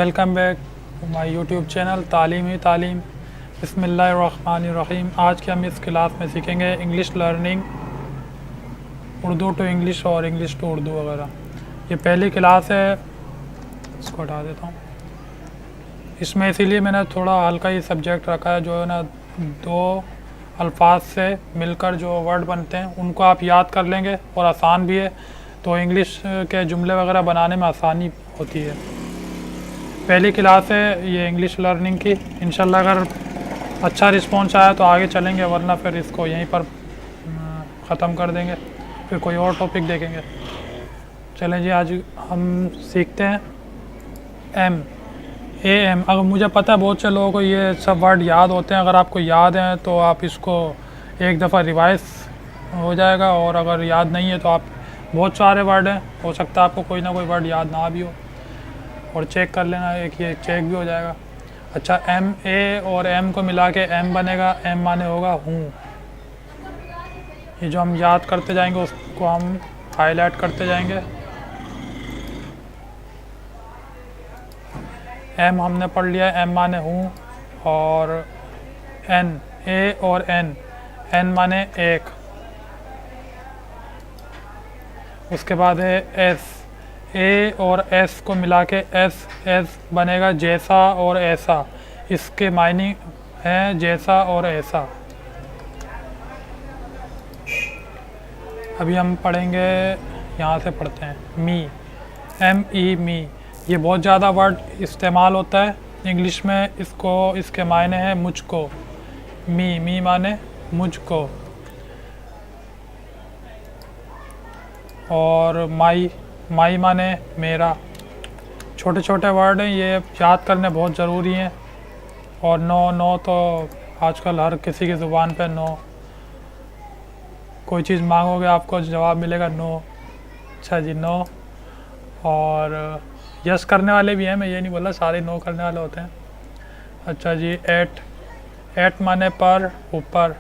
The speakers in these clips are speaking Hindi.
Welcome back my YouTube channel तालीम ही तालीम। बिस्मिल्लाहिर्रहमानिर्रहीम। आज के हम इस क्लास में सीखेंगे English learning, Urdu to English और इंग्लिश टू उर्दू वगैरह। ये पहली क्लास है, इसको हटा देता हूँ। इसमें इसीलिए मैंने थोड़ा हल्का ही सब्जेक्ट रखा है, जो है ना दो अल्फाज से मिलकर जो वर्ड बनते हैं उनको आप याद कर लेंगे और आसान भी है, तो इंग्लिश के जुमले वगैरह बनाने में आसानी होती है। पहली क्लास है ये इंग्लिश लर्निंग की। इंशाल्लाह अगर अच्छा रिस्पॉन्स आया तो आगे चलेंगे, वरना फिर इसको यहीं पर ख़त्म कर देंगे, फिर कोई और टॉपिक देखेंगे। चलें जी, आज हम सीखते हैं एम। अगर मुझे पता है बहुत से लोगों को ये सब वर्ड याद होते हैं, अगर आपको याद हैं तो आप इसको एक दफ़ा रिवाइज हो जाएगा, और अगर याद नहीं है तो आप बहुत सारे वर्ड हैं, हो सकता है आपको कोई ना कोई वर्ड याद ना भी हो, और चेक कर लेना, एक ये चेक भी हो जाएगा। अच्छा, एम, ए और एम को मिला के एम बनेगा। एम माने होगा हूँ। ये जो हम याद करते जाएंगे उसको हम हाईलाइट करते जाएंगे। एम हमने पढ़ लिया, एम माने हूँ। और एन, ए और एन माने एक। उसके बाद है एस, ए और एस को मिला के एस बनेगा जैसा और ऐसा। इसके मायने हैं जैसा और ऐसा। अभी हम पढ़ेंगे, यहाँ से पढ़ते हैं मी, एम ई मी। ये बहुत ज़्यादा वर्ड इस्तेमाल होता है इंग्लिश में। इसके मायने हैं मुझको। मी माने मुझको। और माई माने मेरा। छोटे छोटे वर्ड हैं, ये याद करने बहुत ज़रूरी हैं। और नो तो आजकल हर किसी की ज़ुबान पे नो। कोई चीज़ मांगोगे आपको जवाब मिलेगा नो। अच्छा जी, नो। और यस करने वाले भी हैं, मैं ये नहीं बोला सारे नो करने वाले होते हैं। अच्छा जी, एट माने पर, ऊपर।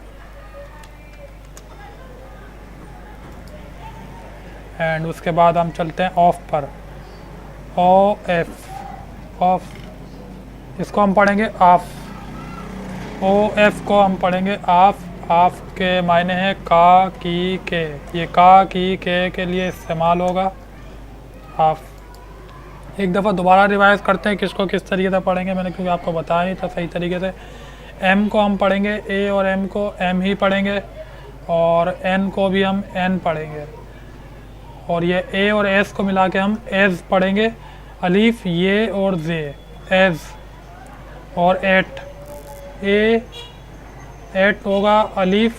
एंड उसके बाद हम चलते हैं ऑफ पर, ओ एफ, ऑफ। इसको हम पढ़ेंगे आफ। ओ एफ को हम पढ़ेंगे आफ। आफ के मायने हैं का, की, के। ये का, की, के लिए इस्तेमाल होगा आफ। एक दफ़ा दोबारा रिवाइज करते हैं किसको किस तरीके से पढ़ेंगे, मैंने क्योंकि आपको बताया नहीं था सही तरीके से। एम को हम पढ़ेंगे ए, और एम को एम ही पढ़ेंगे, और एन को भी हम एन पढ़ेंगे। और ये ए और एस को मिला के हम एज पढ़ेंगे। अलीफ, ये और जे, एज। और एट होगा अलीफ,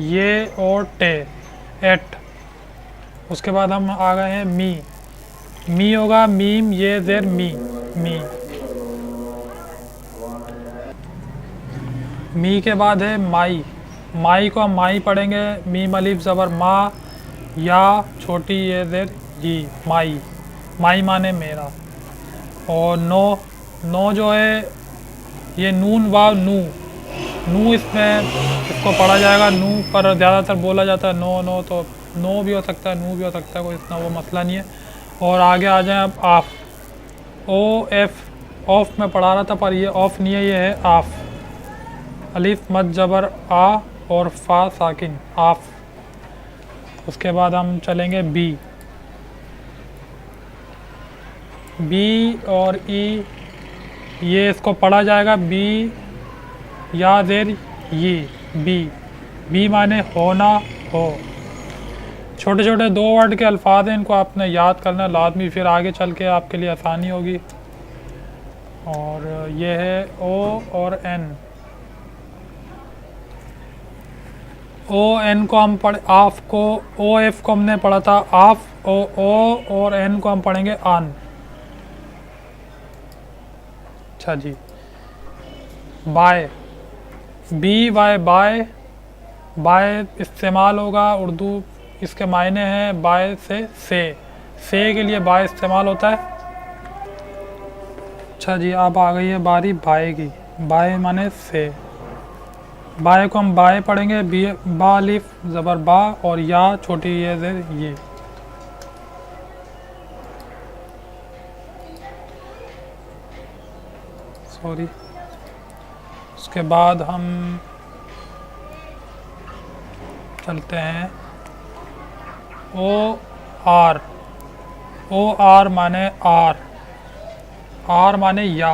ये और टे, एट। उसके बाद हम आ गए हैं मी होगा मीम, ये जेर, मी। मी के बाद है माई को हम माई पढ़ेंगे। मीम अलीफ ज़बर मा, या छोटी ये जेर जी, माई माने मेरा। और नो जो है ये नून वाव नू इसको पढ़ा जाएगा नू, पर ज़्यादातर बोला जाता है नो। तो नो भी हो सकता है, नू भी हो सकता है, कोई इतना वो मसला नहीं है। और आगे आ जाएं अब आफ। ओ एफ, ऑफ में पढ़ा रहा था पर ये ऑफ नहीं है, ये है आफ। अलीफ मद ज़बर आ और फा साकिन, आफ। उसके बाद हम चलेंगे बी और ई। ये इसको पढ़ा जाएगा बी या जेर ये, बी माने होना, हो। छोटे छोटे दो वर्ड के अल्फाज हैं, इनको आपने याद करना लाजमी, फिर आगे चल के आपके लिए आसानी होगी। और ये है ओ और एन। ओ एन को हम आफ को, ओ एफ को हमने पढ़ा था आफ। ओ और एन को हम पढ़ेंगे आन। अच्छा जी, बाय, बी वाई बाय इस्तेमाल होगा उर्दू। इसके मायने हैं बाय से के लिए बाय इस्तेमाल होता है। अच्छा जी, अब आ गई है बारी बाय की। बाय माने से। बाय को हम बाय पढ़ेंगे, बा अलिफ ज़बर बा, और या छोटी ये जेर ये। सॉरी। उसके बाद हम चलते हैं OR। OR माने आर, आर माने या।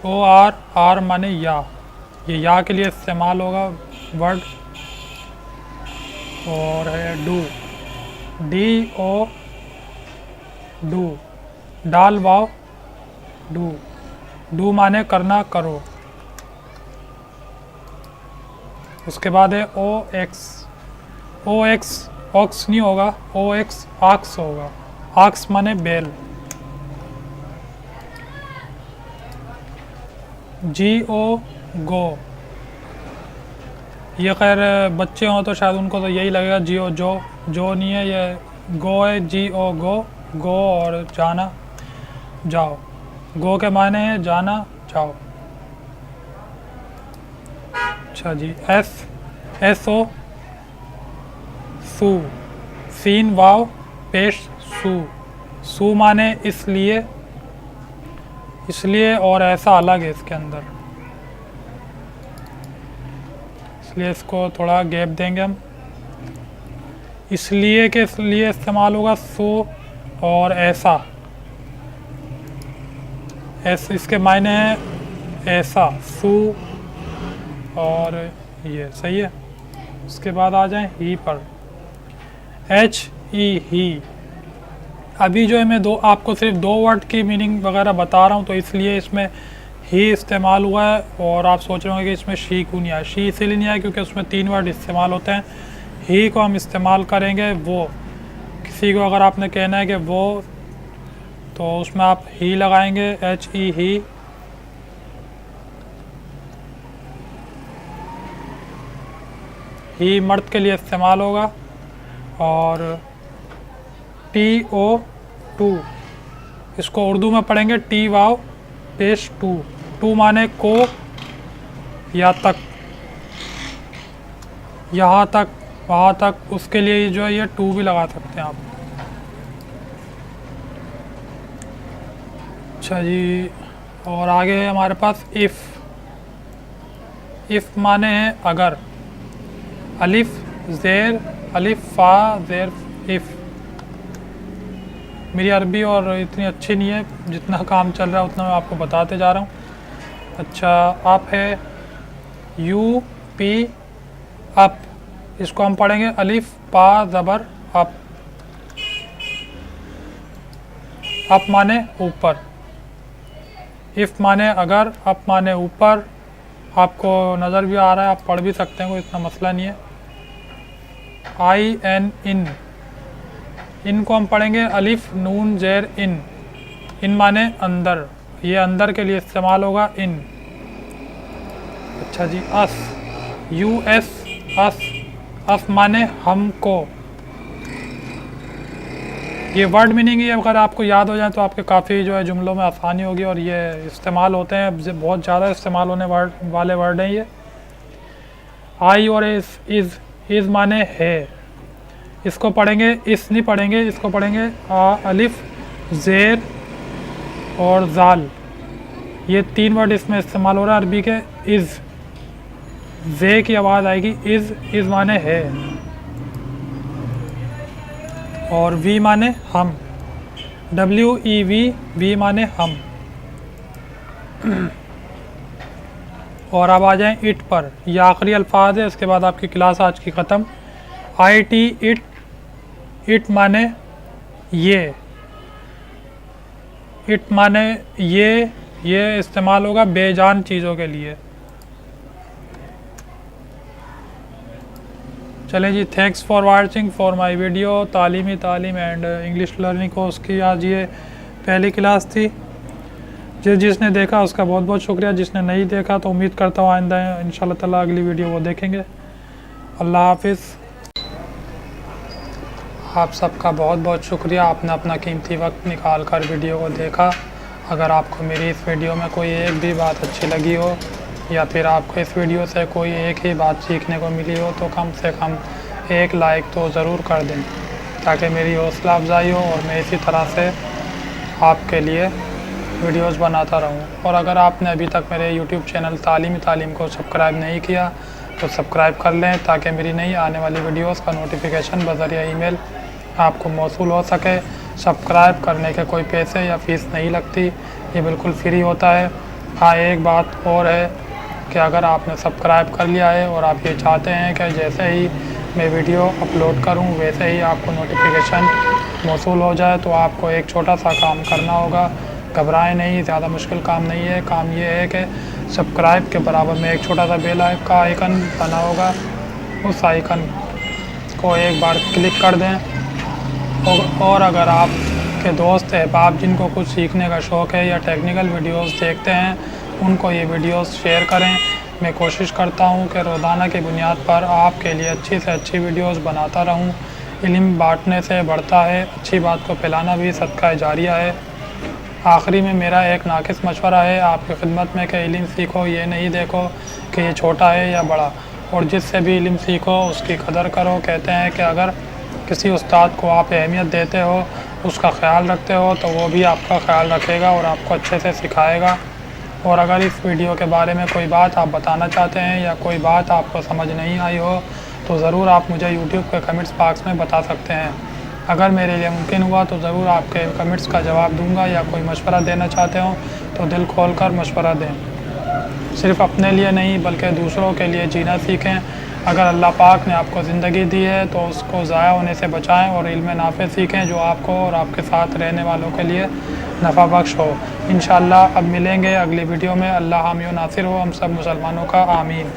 OR, आर माने या, ये या के लिए इस्तेमाल होगा वर्ड। और है डू, DO, डू, डाल वाव डू। डू माने करना, करो। उसके बाद है OX। OX ऑक्स नहीं होगा, OX आक्स होगा। आक्स माने बेल। GO गो। ये खैर बच्चे हों तो शायद उनको तो यही लगेगा GO जो, जो नहीं है, ये गो है। GO गो, गो और जाना, जाओ। गो के माने हैं जाना, जाओ। अच्छा जी। SO सू, सीन वाव पेश सू। सू माने इसलिए, इसलिए और ऐसा अलग है इसके अंदर, इसलिए इसको थोड़ा गैप देंगे हम। इसलिए के लिए इस्तेमाल होगा सो और ऐसा। ऐसे इसके मायने हैं ऐसा, सू और ये सही है। उसके बाद आ जाएं ही पर, HE ही। अभी जो है मैं आपको सिर्फ 2 वर्ड की मीनिंग वगैरह बता रहा हूँ, तो इसलिए इसमें ही इस्तेमाल हुआ है। और आप सोच रहे होंगे कि इसमें शी क्यों नहीं आया। शी इसीलिए नहीं आया क्योंकि उसमें 3 वर्ड इस्तेमाल होते हैं। ही को हम इस्तेमाल करेंगे वो, किसी को अगर आपने कहना है कि वो, तो उसमें आप ही लगाएंगे, HE ही। ही मर्द के लिए इस्तेमाल होगा। और TO टू, इसको उर्दू में पढ़ेंगे टी वाव पेश टू। टू माने को, या तक, यहाँ तक, वहाँ तक। उसके लिए जो है ये टू भी लगा सकते हैं आप। अच्छा जी। और आगे है हमारे पास इफ़। इफ़ माने हैं अगर। अलिफ ज़ेर, अलिफ फ़ा ज़ेर, इफ़। मेरी अरबी और इतनी अच्छी नहीं है, जितना काम चल रहा है उतना मैं आपको बताते जा रहा हूँ। अच्छा, अप है UP, अप। इसको हम पढ़ेंगे अलिफ पा ज़बर अप। अप माने ऊपर। इफ़ माने अगर, अप माने ऊपर। आपको नज़र भी आ रहा है, आप पढ़ भी सकते हैं, कोई इतना मसला नहीं है। IN इन, इनको हम पढ़ेंगे अलिफ नून ज़ेर इन। इन माने अंदर, ये अंदर के लिए इस्तेमाल होगा इन। अच्छा जी। अस, US अस। अस माने हमको। ये वर्ड मीनिंग ही अगर आपको याद हो जाए तो आपके काफ़ी जो है जुमलों में आसानी होगी। और ये इस्तेमाल होते हैं, बहुत ज़्यादा इस्तेमाल होने वाले वर्ड हैं ये। आई और इज़ माने है। इसको पढ़ेंगे, इस नहीं पढ़ेंगे, इसको पढ़ेंगे अलिफ ज़ेर और ज़ाल। ये 3 वर्ड इसमें इस्तेमाल हो रहा है अरबी के। इज़, ज़े की आवाज़ आएगी, इज़ माने है। और वी माने हम, WEV, वी माने हम। और अब आ जाएं इट पर, ये आखिरी अल्फाज है, इसके बाद आपकी क्लास आज की ख़त्म। IT इट, इट माने ये। इट माने ये इस्तेमाल होगा बेजान चीज़ों के लिए। चलें जी, thanks for watching for my video. Taleem and English learning course की आज ये पहली क्लास थी। जिसने देखा उसका बहुत बहुत शुक्रिया। जिसने नहीं देखा तो उम्मीद करता हूँ आइंदा इंशाल्लाह ताला अगली वीडियो वो देखेंगे। अल्लाह हाफिज़। आप सबका बहुत बहुत शुक्रिया, आपने अपना कीमती वक्त निकाल कर वीडियो को देखा। अगर आपको मेरी इस वीडियो में कोई एक भी बात अच्छी लगी हो, या फिर आपको इस वीडियो से कोई एक ही बात सीखने को मिली हो, तो कम से कम एक लाइक तो ज़रूर कर दें, ताकि मेरी हौसला अफजाई हो और मैं इसी तरह से आपके लिए वीडियोस बनाता रहूं। और अगर आपने अभी तक मेरे यूट्यूब चैनल तालीम को सब्सक्राइब नहीं किया तो सब्सक्राइब कर लें, ताकि मेरी नई आने वाली वीडियोस का नोटिफिकेशन बज़रिया ईमेल आपको मौसूल हो सके। सब्सक्राइब करने के कोई पैसे या फ़ीस नहीं लगती, ये बिल्कुल फ्री होता है। हाँ, एक बात और है कि अगर आपने सब्सक्राइब कर लिया है और आप ये चाहते हैं कि जैसे ही मैं वीडियो अपलोड करूं वैसे ही आपको नोटिफिकेशन मौसूल हो जाए, तो आपको एक छोटा सा काम करना होगा। घबराएं नहीं, ज़्यादा मुश्किल काम नहीं है। काम ये है कि सब्सक्राइब के बराबर में एक छोटा सा बेल का आइकन बना होगा, उस आइकन को एक बार क्लिक कर दें। और अगर आप के दोस्त अहबाब जिनको कुछ सीखने का शौक़ है या टेक्निकल वीडियोस देखते हैं, उनको ये वीडियोस शेयर करें। मैं कोशिश करता हूँ कि रोज़ाना की बुनियाद पर आपके लिए अच्छी से अच्छी वीडियोस बनाता रहूँ। इल्म बांटने से बढ़ता है, अच्छी बात को फैलाना भी सदका जारिया है। आखिरी में मेरा एक नाकिस मशवरा है आपकी खिदमत में कि इल्म सीखो, ये नहीं देखो कि ये छोटा है या बड़ा, और जिससे भी इल्म सीखो उसकी कदर करो। कहते हैं कि अगर किसी उस्ताद को आप अहमियत देते हो, उसका ख्याल रखते हो, तो वो भी आपका ख्याल रखेगा और आपको अच्छे से सिखाएगा। और अगर इस वीडियो के बारे में कोई बात आप बताना चाहते हैं या कोई बात आपको समझ नहीं आई हो, तो ज़रूर आप मुझे यूट्यूब के कमेंट्स बॉक्स में बता सकते हैं। अगर मेरे लिए मुमकिन हुआ तो ज़रूर आपके कमेंट्स का जवाब दूंगा। या कोई मशवरा देना चाहते हो तो दिल खोल कर मशवरा दें। सिर्फ़ अपने लिए नहीं बल्कि दूसरों के लिए जीना सीखें। अगर अल्लाह पाक ने आपको ज़िंदगी दी है तो उसको ज़ाया होने से बचाएं और इल्म नाफ़े सीखें जो आपको और आपके साथ रहने वालों के लिए नफ़ा बख्श हो। इंशाअल्लाह अब मिलेंगे अगली वीडियो में। अल्लाह हामी व नासिर हो हम सब मुसलमानों का, आमीन।